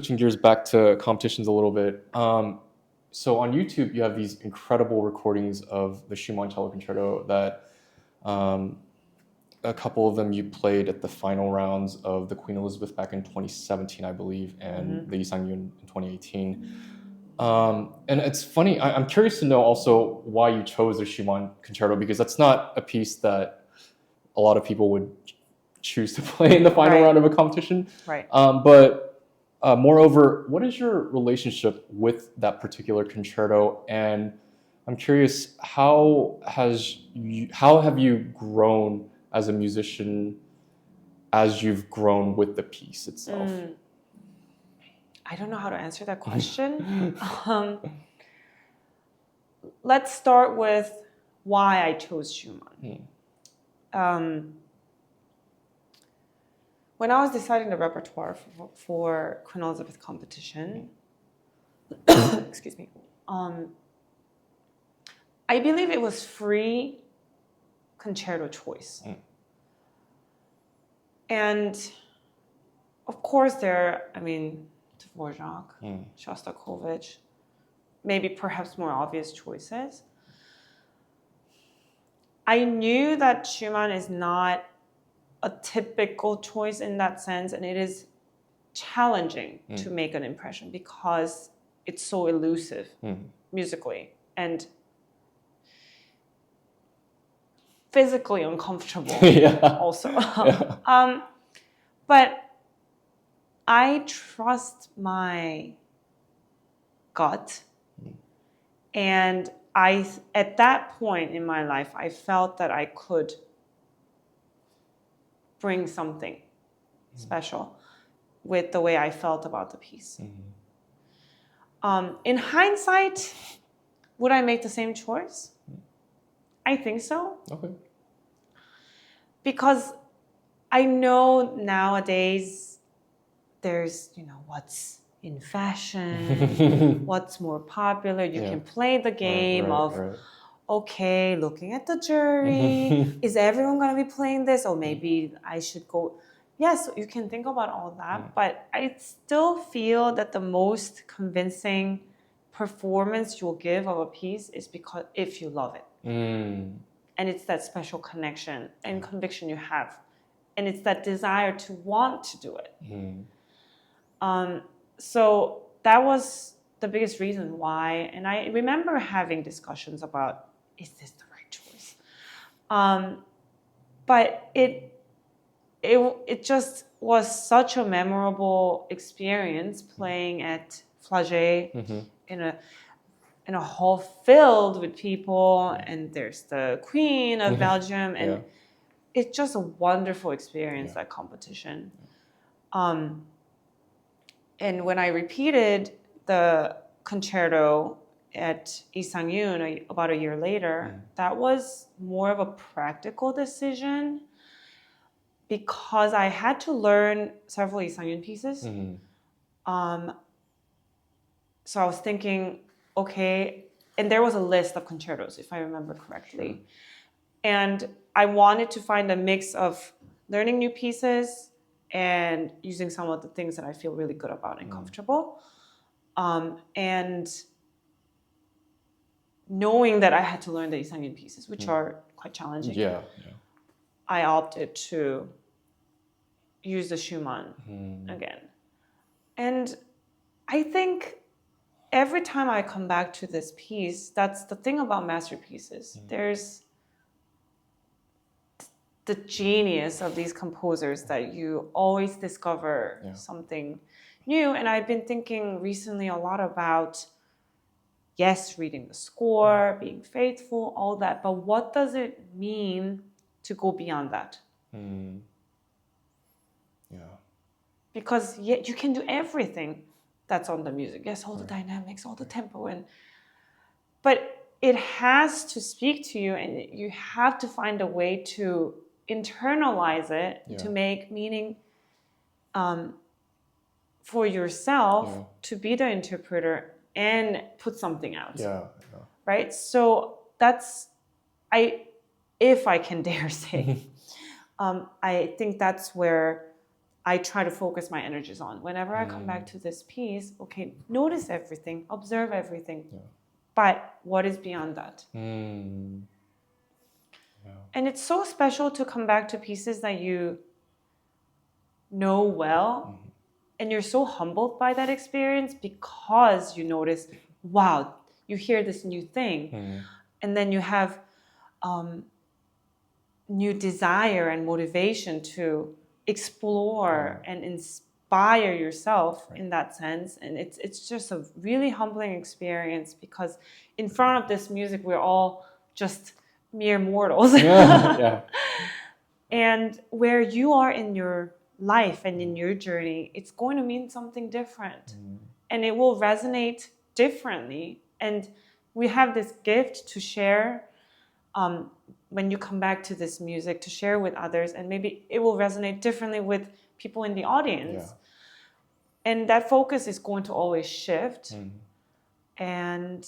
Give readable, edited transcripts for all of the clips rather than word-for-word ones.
Switching gears back to competitions a little bit. So on YouTube, you have these incredible recordings of the Schumann Cello Concerto that um, a couple of them you played at the final rounds of the Queen Elizabeth back in 2017, I believe, and the Yisang Yun in 2018. And it's funny, I'm curious to know also why you chose the Schumann Concerto, because that's not a piece that a lot of people would choose to play in the final round of a competition. Right. But moreover, what is your relationship with that particular concerto? And I'm curious, how have you grown as a musician as you've grown with the piece itself? I don't know how to answer that question. Let's start with why I chose Schumann. When I was deciding the repertoire for Queen Elizabeth competition, excuse me, I believe it was free concerto choice. And of course Dvorak, Shostakovich, maybe perhaps more obvious choices. I knew that Schumann is not a typical choice in that sense, and it is challenging to make an impression because it's so elusive musically and physically uncomfortable also. But I trust my gut, and at that point in my life, I felt that I could bring something special with the way I felt about the piece. In hindsight, would I make the same choice? I think so. Okay. Because I know nowadays there's, what's in fashion, what's more popular. You can play the game okay, looking at the jury, is everyone going to be playing this? Or maybe I should go. Yes, you can think about all that, but I still feel that the most convincing performance you'll give of a piece is because if you love it. And it's that special connection and conviction you have. And it's that desire to want to do it. So that was the biggest reason why. And I remember having discussions about, is this the right choice? But it just was such a memorable experience playing at Flagey in a hall filled with people, and there's the Queen of Belgium, and it's just a wonderful experience, that competition. And when I repeated the concerto at Yisang Yun about a year later, that was more of a practical decision because I had to learn several Yisang Yun pieces. So I was thinking, okay, and there was a list of concertos, if I remember correctly. And I wanted to find a mix of learning new pieces and using some of the things that I feel really good about and comfortable. And knowing that I had to learn the Yisang Yun pieces, which are quite challenging. I opted to use the Schumann again. And I think every time I come back to this piece, that's the thing about masterpieces. There's the genius of these composers that you always discover something new. And I've been thinking recently a lot about, yes, reading the score, being faithful, all that. But what does it mean to go beyond that? Because you can do everything that's on the music. Yes, all the dynamics, all the tempo, but it has to speak to you, and you have to find a way to internalize it to make meaning for yourself, to be the interpreter and put something out. Right? So that's, if I can dare say, I think that's where I try to focus my energies on. Whenever I come back to this piece, okay, notice everything, observe everything. Yeah. But what is beyond that? Mm. Yeah. And it's so special to come back to pieces that you know well, and you're so humbled by that experience because you notice, wow, you hear this new thing, and then you have new desire and motivation to explore and inspire yourself in that sense. And it's just a really humbling experience because in front of this music we're all just mere mortals. Yeah. And where you are in your life and in your journey, it's going to mean something different. And it will resonate differently. And we have this gift to share when you come back to this music, to share with others. And maybe it will resonate differently with people in the audience. Yeah. And that focus is going to always shift. And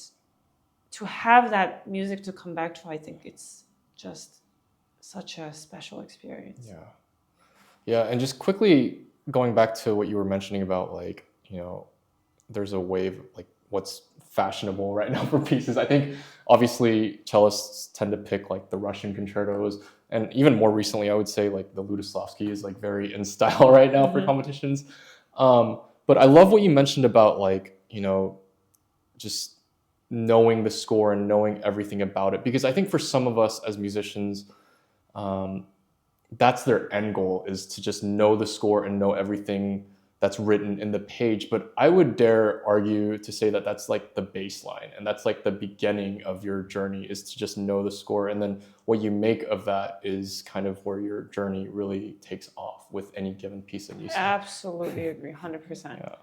to have that music to come back to, I think it's just such a special experience. Yeah. Yeah, and just quickly going back to what you were mentioning about, like, you know, there's a wave, like what's fashionable right now for pieces. I think obviously cellists tend to pick like the Russian concertos, and even more recently, I would say like the Ludoslavsky is like very in style right now for competitions. But I love what you mentioned about, like, you know, just knowing the score and knowing everything about it, because I think for some of us as musicians, that's their end goal, is to just know the score and know everything that's written in the page. But I would dare argue to say that that's like the baseline, and that's like the beginning of your journey, is to just know the score, and then what you make of that is kind of where your journey really takes off with any given piece of music. Absolutely agree, 100%. Yeah.